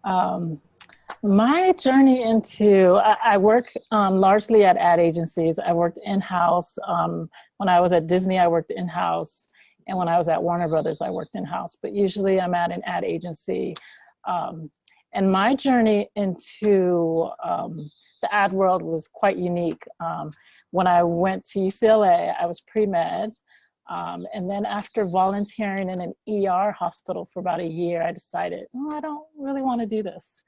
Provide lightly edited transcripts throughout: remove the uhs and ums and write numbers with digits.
Um, my journey into, I work largely at ad agencies. I worked in-house. When I was at Disney, I worked in-house. And when I was at Warner Brothers, I worked in-house. But usually I'm at an ad agency. Um, and my journey into the ad world was quite unique. When I went to UCLA, I was pre-med. And then after volunteering in an ER hospital for about a year, I decided, oh, I don't really want to do this.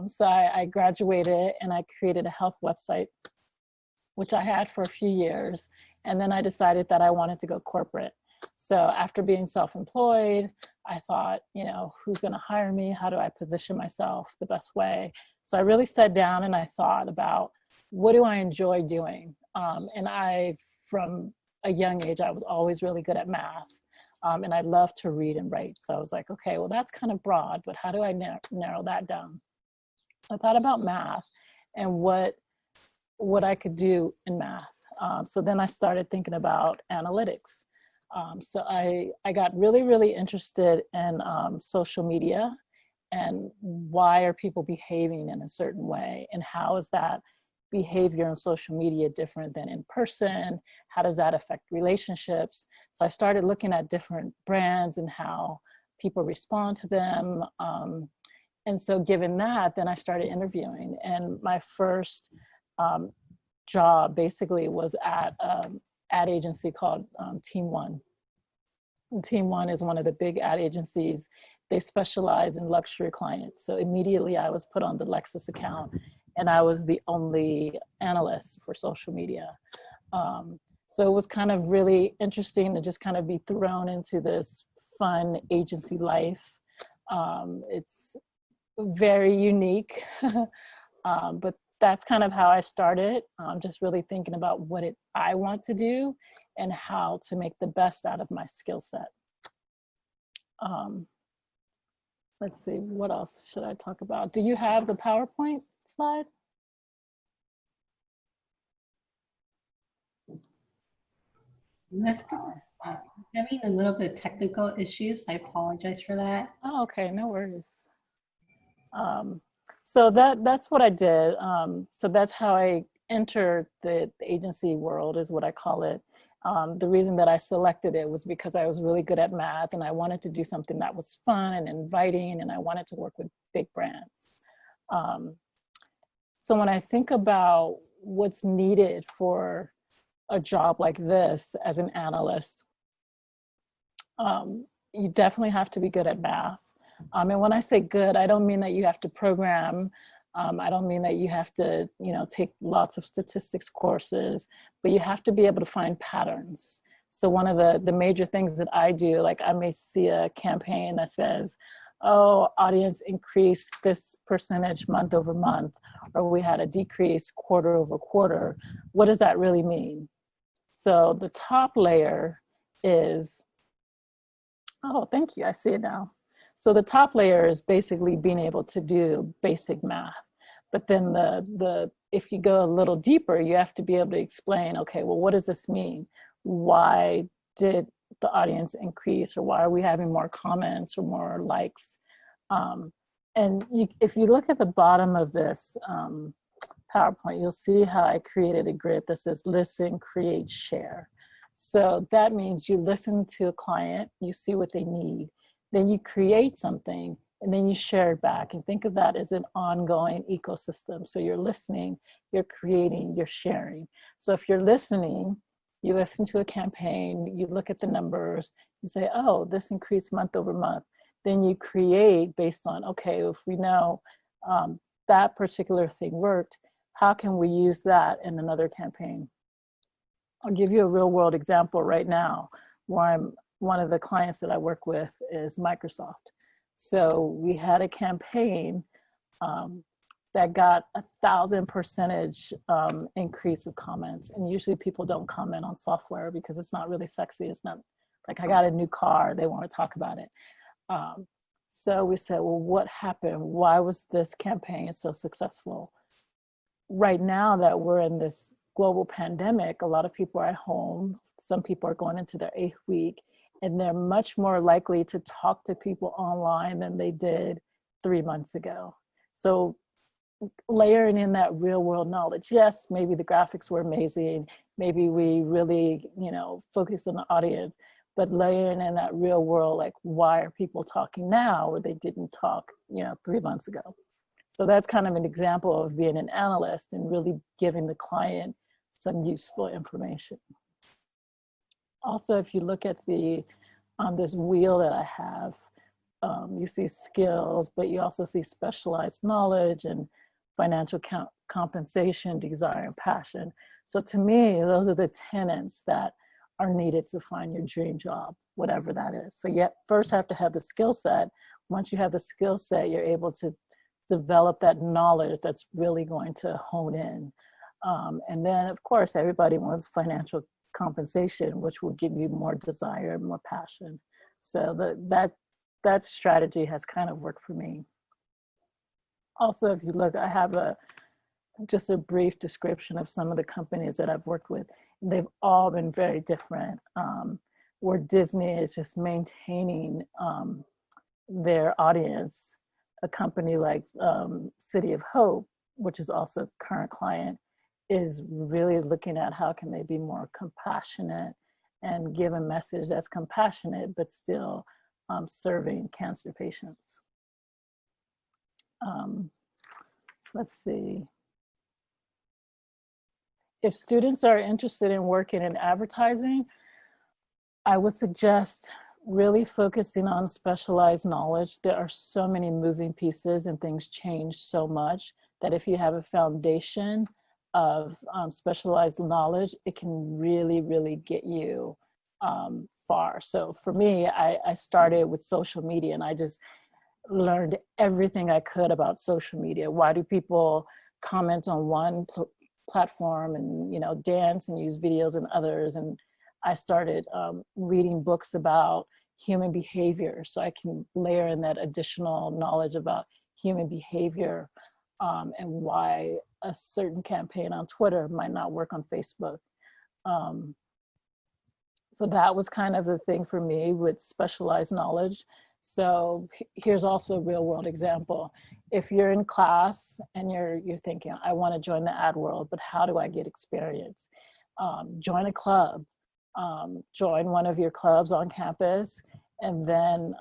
So I graduated and I created a health website, which I had for a few years. And then I decided that I wanted to go corporate. So after being self-employed, I thought, who's going to hire me? How do I position myself the best way? So I really sat down and I thought about, what do I enjoy doing? From a young age, I was always really good at math. And I love to read and write. So I was like, okay, well, that's kind of broad, but how do I narrow that down? So I thought about math and what I could do in math. So then I started thinking about analytics. So I got really, really interested in social media and why are people behaving in a certain way, and how is that behavior on social media different than in person? How does that affect relationships? So I started looking at different brands and how people respond to them. And so given that, then I started interviewing. And my first job basically was at an ad agency called Team One. And Team One is one of the big ad agencies. They specialize in luxury clients. So immediately I was put on the Lexus account, and I was the only analyst for social media. So it was kind of really interesting to just kind of be thrown into this fun agency life. It's very unique, but that's kind of how I started, just really thinking about what I want to do and how to make the best out of my skill set. Let's see, what else should I talk about? Do you have the PowerPoint slide? Let's go. Having a little bit of technical issues. I apologize for that. Oh, okay, no worries. So that's what I did. So that's how I entered the agency world, is what I call it. The reason that I selected it was because I was really good at math and I wanted to do something that was fun and inviting, and I wanted to work with big brands. So when I think about what's needed for a job like this as an analyst, you definitely have to be good at math. And when I say good, I don't mean that you have to program. I don't mean that you have to, take lots of statistics courses, but you have to be able to find patterns. So one of the major things that I do, like I may see a campaign that says, oh, audience increased this percentage month over month, or we had a decrease quarter over quarter. What does that really mean? So the top layer is, oh, thank you, I see it now. So the top layer is basically being able to do basic math. But then if you go a little deeper, you have to be able to explain, okay, well, what does this mean? Why did the audience increase, or why are we having more comments or more likes? If you look at the bottom of this PowerPoint, you'll see how I created a grid that says listen, create, share. So that means you listen to a client, you see what they need, then you create something, and then you share it back. And think of that as an ongoing ecosystem. So you're listening, you're creating, you're sharing. So if you're listening, you listen to a campaign, you look at the numbers, you say, oh, this increased month over month. Then you create based on, okay, if we know that particular thing worked, how can we use that in another campaign? I'll give you a real world example right now, where one of the clients that I work with is Microsoft. So we had a campaign that got 1,000% increase of comments. And usually people don't comment on software because it's not really sexy. It's not like I got a new car, they want to talk about it. So we said, well, what happened? Why was this campaign so successful? Right now that we're in this global pandemic, a lot of people are at home. Some people are going into their 8th week, and they're much more likely to talk to people online than they did 3 months ago. So layering in that real world knowledge. Yes, maybe the graphics were amazing. Maybe we really, focused on the audience, but layering in that real world, like why are people talking now where they didn't talk, 3 months ago? So that's kind of an example of being an analyst and really giving the client some useful information. Also, if you look at this wheel that I have, you see skills, but you also see specialized knowledge and financial compensation, desire, and passion. So to me, those are the tenets that are needed to find your dream job, whatever that is. So you first have to have the skill set. Once you have the skill set, you're able to develop that knowledge that's really going to hone in. And then, of course, everybody wants financial compensation, which will give you more desire and more passion. So that strategy has kind of worked for me. Also, if you look, I have just a brief description of some of the companies that I've worked with. They've all been very different. Where Disney is just maintaining their audience, a company like City of Hope, which is also a current client, is really looking at how can they be more compassionate and give a message that's compassionate, but still serving cancer patients. Let's see. If students are interested in working in advertising, I would suggest really focusing on specialized knowledge. There are so many moving pieces and things change so much that if you have a foundation of specialized knowledge, it can really, really get you far. So for me, I started with social media and I just learned everything I could about social media. Why do people comment on one platform and dance and use videos in others? And I started reading books about human behavior so I can layer in that additional knowledge about human behavior and why a certain campaign on Twitter might not work on Facebook. So that was kind of the thing for me with specialized knowledge. So here's also a real world example. If you're in class and you're thinking, I want to join the ad world, but how do I get experience? Join a club, join one of your clubs on campus, and then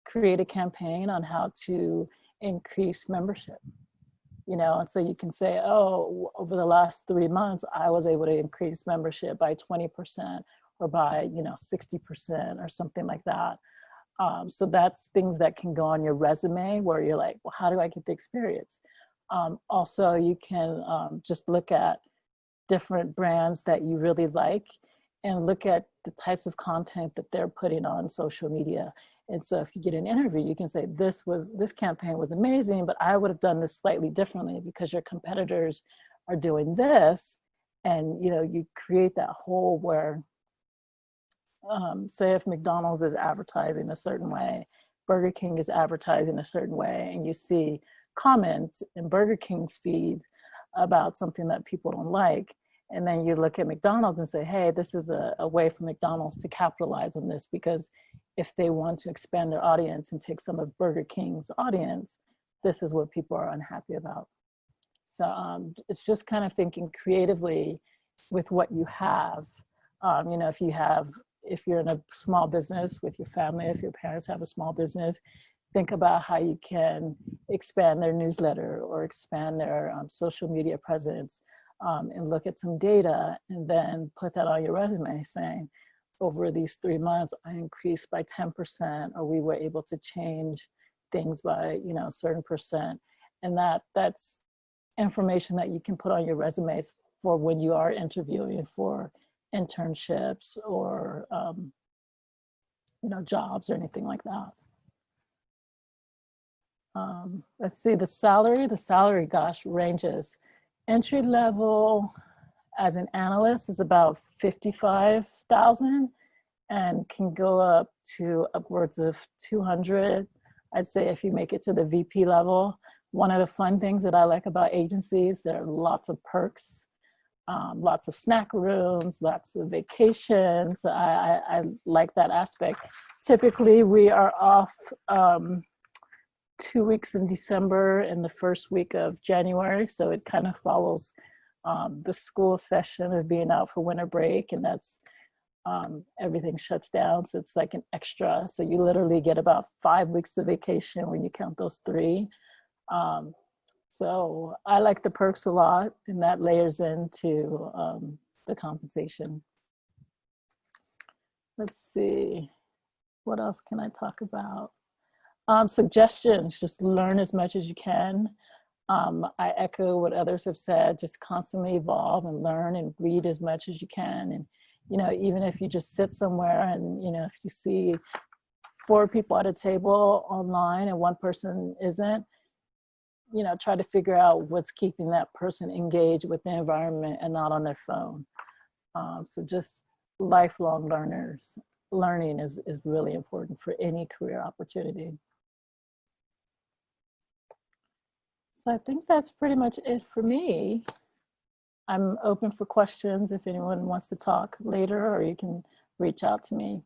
create a campaign on how to increase membership. And so you can say, oh, over the last 3 months, I was able to increase membership by 20% or by 60% or something like that. So that's things that can go on your resume where you're like, well, how do I get the experience? Also, you can just look at different brands that you really like and look at the types of content that they're putting on social media. And so if you get an interview, you can say, this campaign was amazing, but I would have done this slightly differently because your competitors are doing this. And, you create that hole where, say if McDonald's is advertising a certain way, Burger King is advertising a certain way, and you see comments in Burger King's feed about something that people don't like. And then you look at McDonald's and say, hey, this is a way for McDonald's to capitalize on this, because if they want to expand their audience and take some of Burger King's audience, this is what people are unhappy about. So it's just kind of thinking creatively with what you have. If you're in a small business with your family, if your parents have a small business, think about how you can expand their newsletter or expand their social media presence, and look at some data and then put that on your resume saying, over these 3 months, I increased by 10%, or we were able to change things by, a certain percent. And that's information that you can put on your resumes for when you are interviewing for internships or, jobs or anything like that. Let's see, the salary, gosh, ranges. Entry level as an analyst is about $55,000 and can go up to upwards of 200. I'd say if you make it to the VP level. One of the fun things that I like about agencies, there are lots of perks, lots of snack rooms, lots of vacations. I like that aspect. Typically, we are off 2 weeks in December and the first week of January. So it kind of follows the school session of being out for winter break, and that's everything shuts down. So it's like an extra. So you literally get about 5 weeks of vacation when you count those 3. So I like the perks a lot, and that layers into the compensation. Let's see, what else can I talk about? Suggestions, just learn as much as you can. I echo what others have said, just constantly evolve and learn and read as much as you can. And, you know, even if you just sit somewhere and, you know, if you see 4 people at a table online and 1 person isn't, you know, try to figure out what's keeping that person engaged with the environment and not on their phone. So just lifelong learners. Learning is really important for any career opportunity. So I think that's pretty much it for me. I'm open for questions if anyone wants to talk later, or you can reach out to me.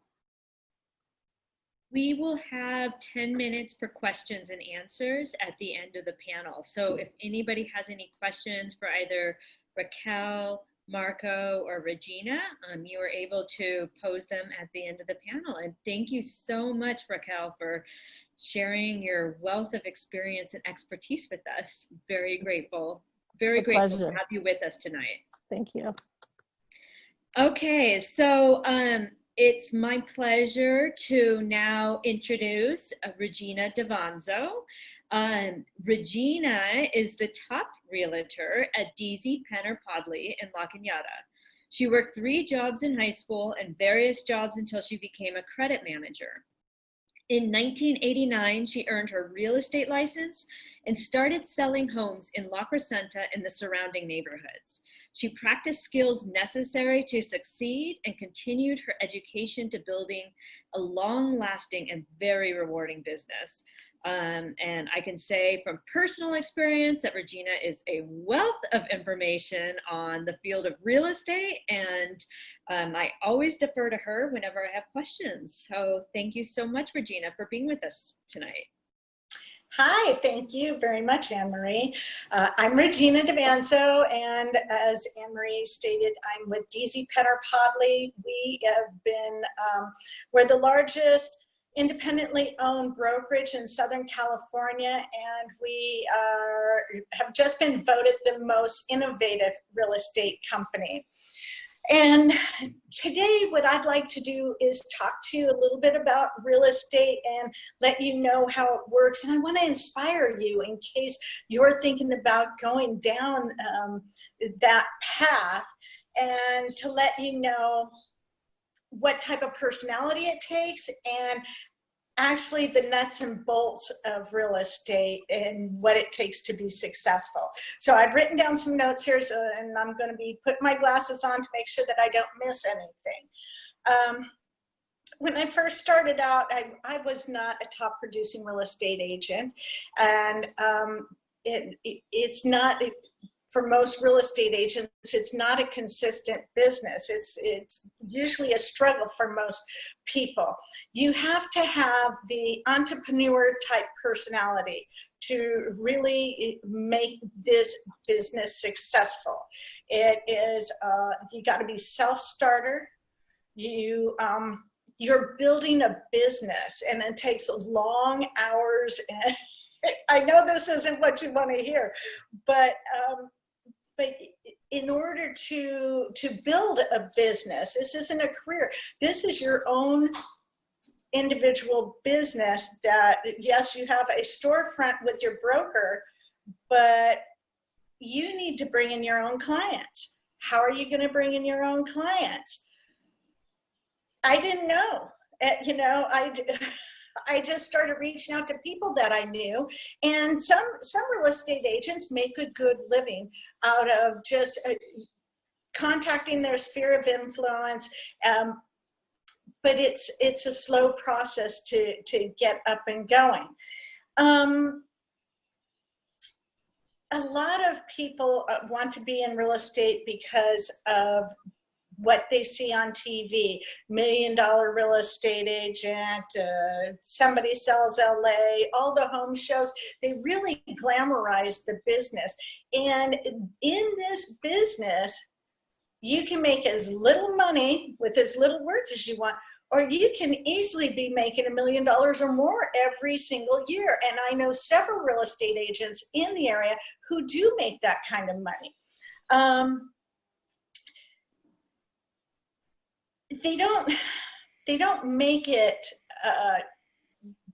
We will have 10 minutes for questions and answers at the end of the panel. So if anybody has any questions for either Raquel, Marco, or Regina, you are able to pose them at the end of the panel. And thank you so much, Raquel, for sharing your wealth of experience and expertise with us. Very grateful. Very grateful to have you with us tonight. Thank you. Okay, so it's my pleasure to now introduce Regina Davonzo. Regina is the top realtor at Deasy, Podley in La Cañada. She worked 3 jobs in high school and various jobs until she became a credit manager. In 1989, she earned her real estate license and started selling homes in La Crescenta and the surrounding neighborhoods. She practiced skills necessary to succeed and continued her education to building a long-lasting and very rewarding business. And I can say from personal experience that Regina is a wealth of information on the field of real estate, and I always defer to her whenever I have questions. So thank you so much, Regina, for being with us tonight. Hi, thank you very much, Anne-Marie. I'm Regina Davonzo, and as Anne-Marie stated, I'm with Deasy Podley. We have been, we're the largest independently owned brokerage in Southern California, and we have just been voted the most innovative real estate company. And today what I'd like to do is talk to you a little bit about real estate and let you know how it works. And I want to inspire you in case you're thinking about going down that path, and to let you know what type of personality it takes and actually the nuts and bolts of real estate and what it takes to be successful. So I've written down some notes here, and I'm going to be putting my glasses on to make sure that I don't miss anything. When I first started out, I was not a top producing real estate agent, and it's not, for most real estate agents, it's not a consistent business. It's usually a struggle for most people. You have to have the entrepreneur type personality to really make this business successful. It is, you got to be self-starter. You're building a business, and it takes long hours. And I know this isn't what you want to hear, but in order to build a business, this isn't a career. This is your own individual business that, yes, you have a storefront with your broker, but you need to bring in your own clients. How are you going to bring in your own clients? I didn't know. You know, I just started reaching out to people that I knew, and some real estate agents make a good living out of just contacting their sphere of influence, but it's a slow process to get up and going. A lot of people want to be in real estate because of what they see on TV, $1 million real estate agent, somebody sells LA, all the home shows, they really glamorize the business. And in this business, you can make as little money with as little work as you want, or you can easily be making $1 million or more every single year. And I know several real estate agents in the area who do make that kind of money. They don't make it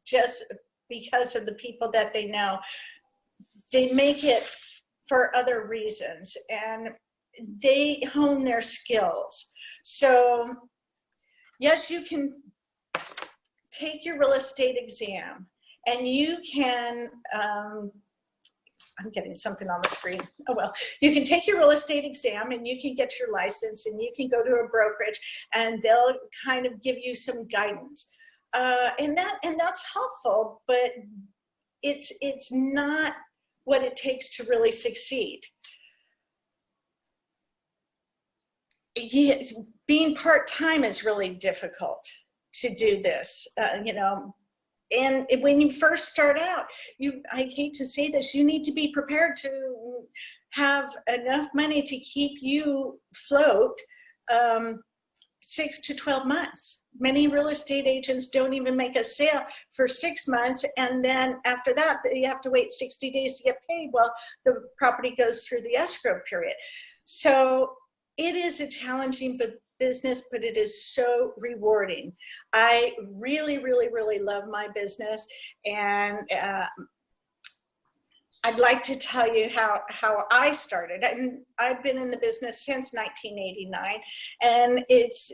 just because of the people that they know. They make it for other reasons, and they hone their skills. So yes, you can take your real estate exam, and you can, I'm getting something on the screen. Oh, well, you can take your real estate exam and you can get your license, and you can go to a brokerage and they'll kind of give you some guidance. And that's helpful, but it's not what it takes to really succeed. Being part-time is really difficult to do this, you know. And when you first start out, I hate to say this, you need to be prepared to have enough money to keep you afloat 6 to 12 months. Many real estate agents don't even make a sale for 6 months, and then after that, you have to wait 60 days to get paid while the property goes through the escrow period. So it is a challenging business, but it is so rewarding. I really, really, really love my business, and I'd like to tell you how I started. I've been in the business since 1989, and it's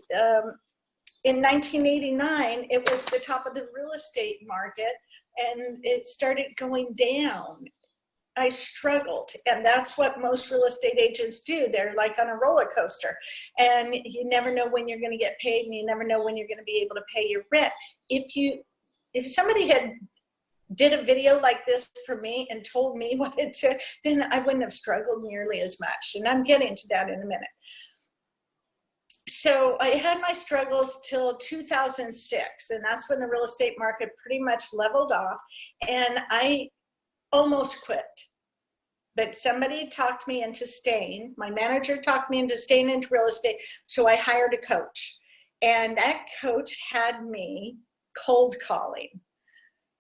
in 1989 it was the top of the real estate market, and it started going down. I struggled, and that's what most real estate agents do. They're like on a roller coaster, and you never know when you're going to get paid, and you never know when you're going to be able to pay your rent. If somebody had did a video like this for me and told me what it took, then I wouldn't have struggled nearly as much, and I'm getting to that in a minute. So I had my struggles till 2006, and that's when the real estate market pretty much leveled off, and I almost quit. But somebody talked me into staying. My manager talked me into staying into real estate, so I hired a coach. And that coach had me cold calling.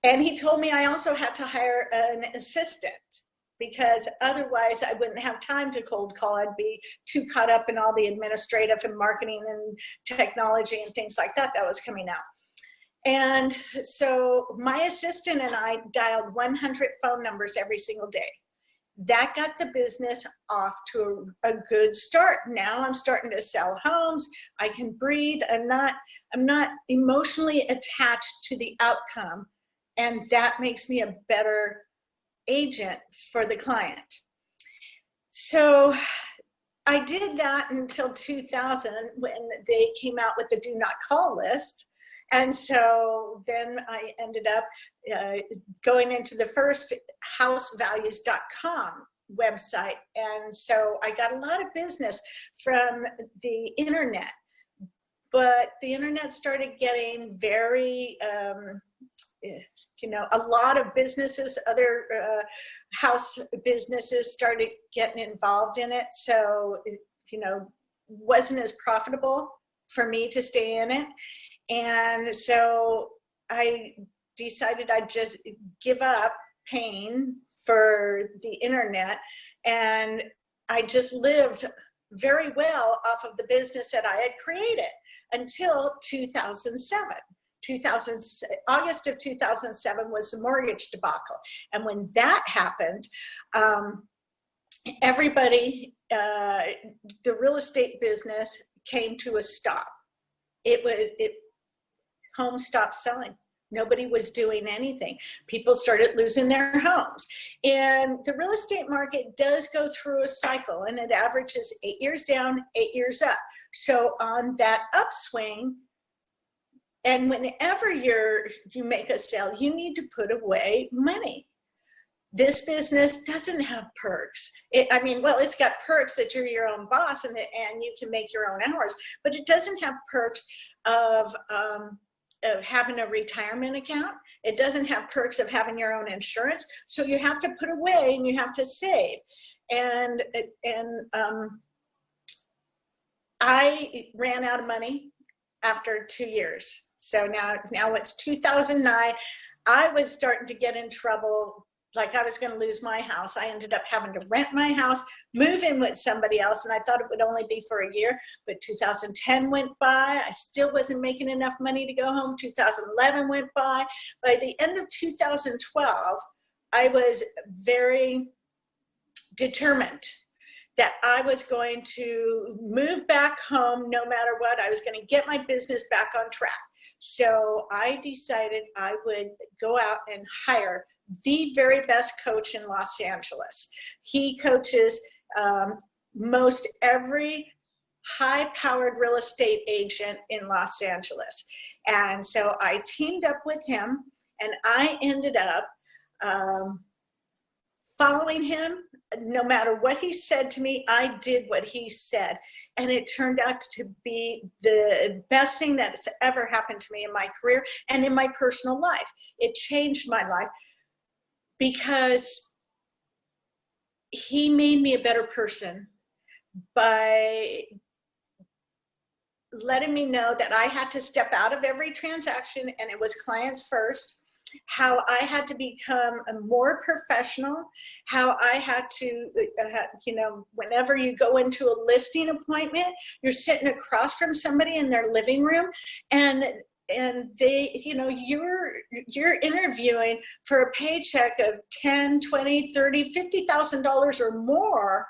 And he told me I also had to hire an assistant, because otherwise I wouldn't have time to cold call. I'd be too caught up in all the administrative and marketing and technology and things like that was coming out. And so my assistant and I dialed 100 phone numbers every single day. That got the business off to a good start. Now I'm starting to sell homes. I can breathe. I'm not emotionally attached to the outcome, and that makes me a better agent for the client. So I did that until 2000, when they came out with the do not call list. And so then I ended up going into the first housevalues.com website. And so I got a lot of business from the internet, but the internet started getting very, you know, a lot of businesses, other house businesses started getting involved in it. So, you know, wasn't as profitable for me to stay in it. And so I decided I'd just give up paying for the internet, and I just lived very well off of the business that I had created until 2007. August of 2007 was the mortgage debacle. And when that happened, everybody, the real estate business came to a stop. Homes stopped selling. Nobody was doing anything. People started losing their homes. And the real estate market does go through a cycle, and it averages 8 years down, 8 years up. So on that upswing, and whenever you make a sale, you need to put away money. This business doesn't have perks. Well, it's got perks that you're your own boss and you can make your own hours, but it doesn't have perks of having a retirement account. It doesn't have perks of having your own insurance. So you have to put away and you have to save. And I ran out of money after 2 years. So now it's 2009. I was starting to get in trouble, like I was going to lose my house. I ended up having to rent my house, move in with somebody else, and I thought it would only be for a year, but 2010 went by. I still wasn't making enough money to go home. 2011 went by. By the end of 2012, I was very determined that I was going to move back home no matter what. I was going to get my business back on track. So I decided I would go out and hire the very best coach in Los Angeles. He coaches most every high-powered real estate agent in Los Angeles. And so I teamed up with him, and I ended up following him. No matter what he said to me, I did what he said. And it turned out to be the best thing that's ever happened to me in my career and in my personal life. It changed my life because he made me a better person by letting me know that I had to step out of every transaction and it was clients first. How I had to become a more professional, how I had to, whenever you go into a listing appointment, you're sitting across from somebody in their living room and they, you're interviewing for a paycheck of $10, $20, $30, $50,000 or more.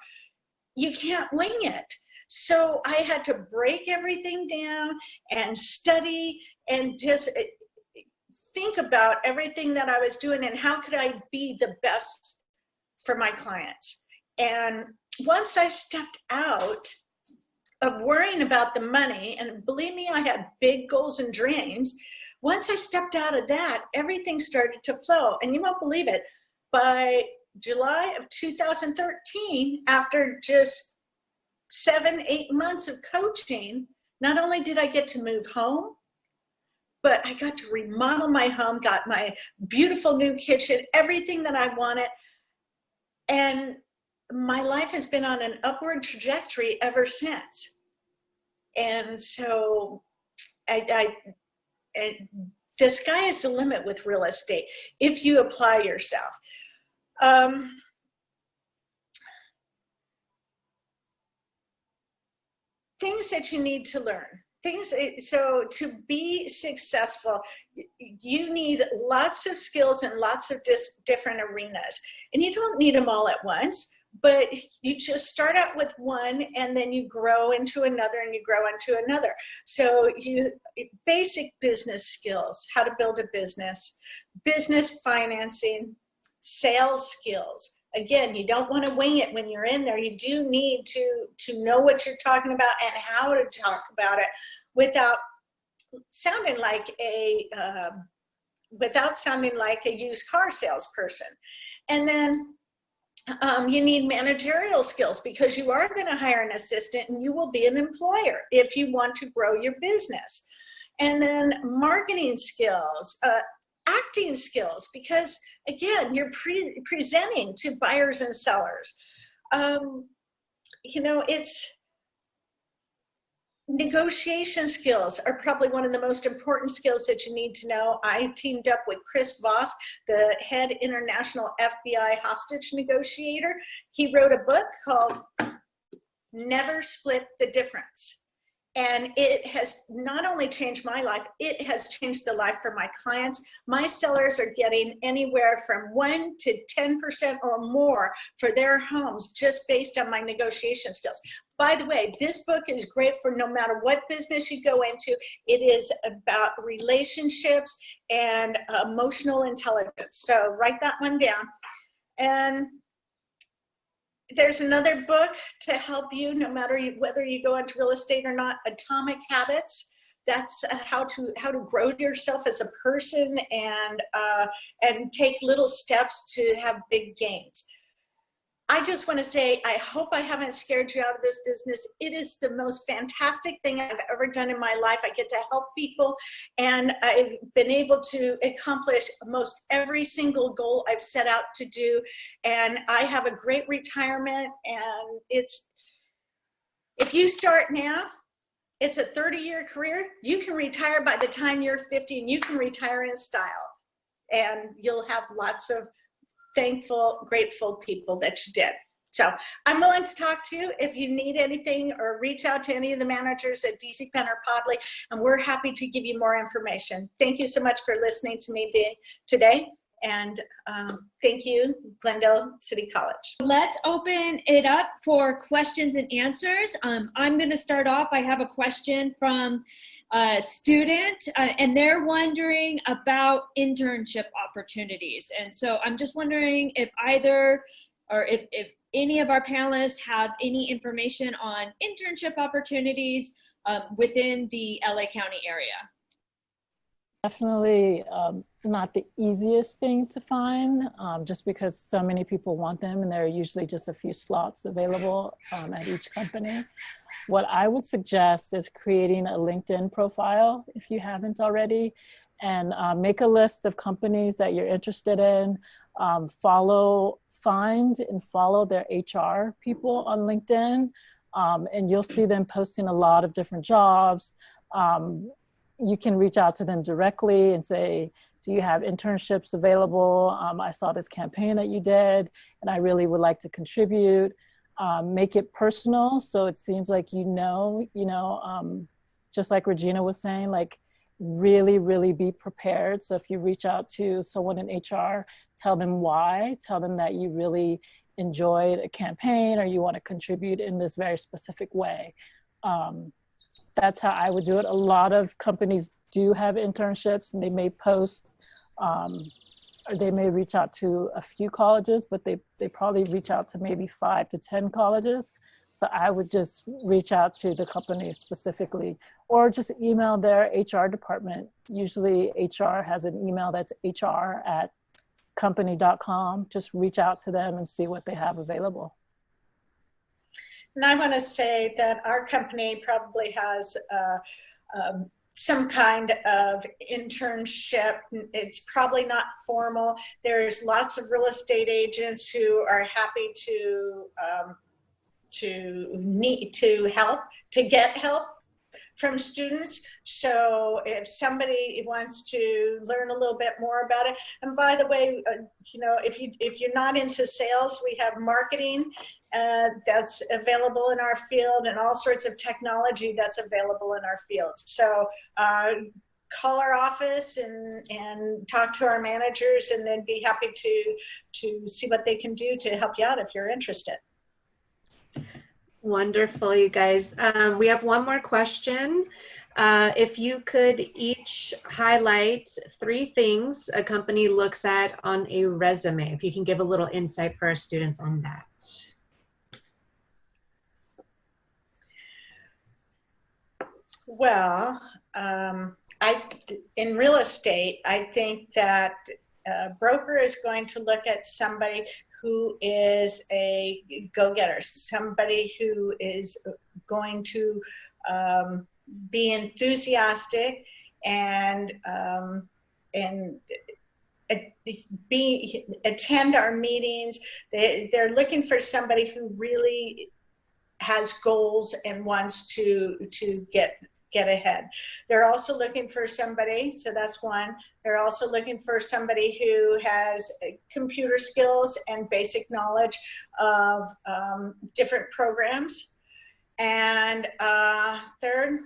You can't wing it. So I had to break everything down and study and just think about everything that I was doing and how could I be the best for my clients. And once I stepped out of worrying about the money, and believe me, I had big goals and dreams. Once I stepped out of that, everything started to flow. And you won't believe it, by July of 2013, after just 7-8 months of coaching, not only did I get to move home, but I got to remodel my home, got my beautiful new kitchen, everything that I wanted. And my life has been on an upward trajectory ever since. And so the sky is the limit with real estate if you apply yourself. Things that you need to learn. So to be successful, you need lots of skills in lots of different arenas. And you don't need them all at once, but you just start out with one and then you grow into another and you grow into another. So basic business skills, how to build a business financing, sales skills. Again, you don't want to wing it when you're in there. You do need to know what you're talking about and how to talk about it without sounding like a used car salesperson. And then you need managerial skills because you are going to hire an assistant and you will be an employer if you want to grow your business. And then marketing skills, acting skills, because again, you're presenting to buyers and sellers. It's negotiation skills are probably one of the most important skills that you need to know. I teamed up with Chris Voss, the head international FBI hostage negotiator. He wrote a book called Never Split the Difference. And it has not only changed my life, it has changed the life for my clients. My sellers are getting anywhere from 1 to 10% or more for their homes just based on my negotiation skills. By the way, this book is great for no matter what business you go into. It is about relationships and emotional intelligence. So write that one down. And there's another book to help you no matter whether you go into real estate or not, Atomic Habits. that's how to grow yourself as a person and take little steps to have big gains. I just want to say, I hope I haven't scared you out of this business. It is the most fantastic thing I've ever done in my life. I get to help people, and I've been able to accomplish most every single goal I've set out to do. And I have a great retirement, and if you start now, it's a 30-year career. You can retire by the time you're 50, and you can retire in style. And you'll have lots of thankful, grateful people that you did. So I'm willing to talk to you if you need anything, or reach out to any of the managers at Deasy or Podley, and we're happy to give you more information. Thank you so much for listening to me today. And thank you, Glendale City College. Let's open it up for questions and answers. I'm going to start off. I have a question from a student, and they're wondering about internship opportunities. And so I'm just wondering if either, or if any of our panelists have any information on internship opportunities within the LA County area. Definitely not the easiest thing to find, just because so many people want them, and there are usually just a few slots available at each company. What I would suggest is creating a LinkedIn profile, if you haven't already, and make a list of companies that you're interested in. Find and follow their HR people on LinkedIn, and you'll see them posting a lot of different jobs. You can reach out to them directly and say, do you have internships available? I saw this campaign that you did, and I really would like to contribute. Make it personal, so it seems like just like Regina was saying, like really, really be prepared. So if you reach out to someone in HR, tell them why, tell them that you really enjoyed a campaign or you want to contribute in this very specific way. That's how I would do it. A lot of companies do have internships, and they may post, or they may reach out to a few colleges, but they probably reach out to maybe 5 to 10 colleges. So I would just reach out to the company specifically, or just email their HR department. Usually HR has an email that's hr@company.com. Just reach out to them and see what they have available. And I want to say that our company probably has some kind of internship. It's probably not formal. There's lots of real estate agents who are happy to get help from students. So if somebody wants to learn a little bit more about it, and by the way, if you're not into sales, we have marketing that's available in our field, and all sorts of technology that's available in our field. So call our office and talk to our managers, and then be happy to see what they can do to help you out if you're interested. Wonderful, you guys. We have one more question. If you could each highlight 3 things a company looks at on a resume, if you can give a little insight for our students on that. Well, in real estate, I think that a broker is going to look at somebody who is a go-getter, somebody who is going to be enthusiastic and attend our meetings. They're looking for somebody who really has goals and wants to get ahead. They're also looking for somebody, so that's one. They're also looking for somebody who has computer skills and basic knowledge of different programs. And third,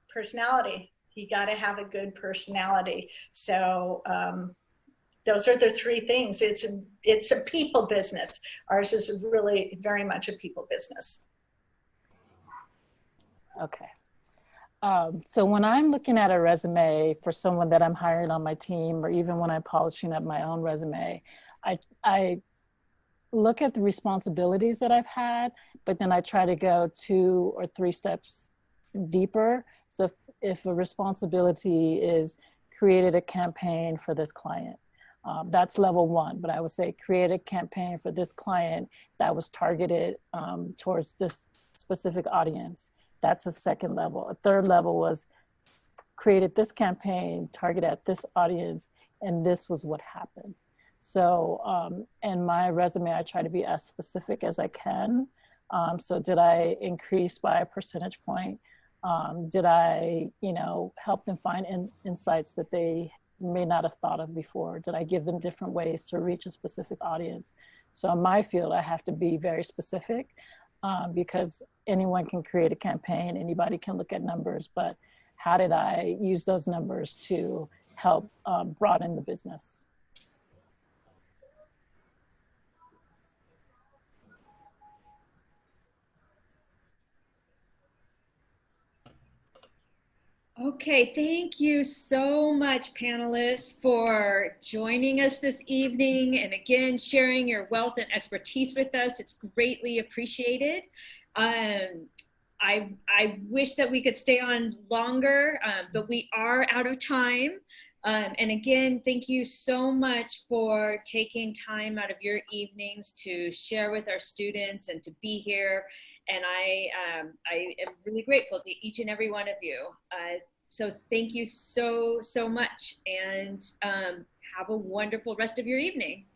personality. You got to have a good personality. So those are the 3 things. It's a people business. Ours is really very much a people business. Okay. So when I'm looking at a resume for someone that I'm hiring on my team, or even when I'm polishing up my own resume, I look at the responsibilities that I've had, but then I try to go 2 or 3 steps deeper So if a responsibility is created a campaign for this client, that's level one. But I would say create a campaign for this client that was targeted towards this specific audience. That's a second level. A third level was created this campaign targeted at this audience, and this was what happened. So in my resume, I try to be as specific as I can. So did I increase by a percentage point? Did I, help them find insights that they may not have thought of before? Did I give them different ways to reach a specific audience? So in my field, I have to be very specific because anyone can create a campaign, anybody can look at numbers, but how did I use those numbers to help broaden the business? Okay, thank you so much, panelists, for joining us this evening and again, sharing your wealth and expertise with us. It's greatly appreciated. I wish that we could stay on longer, but we are out of time. And again, thank you so much for taking time out of your evenings to share with our students and to be here. And I am really grateful to each and every one of you. So thank you so much, and have a wonderful rest of your evening.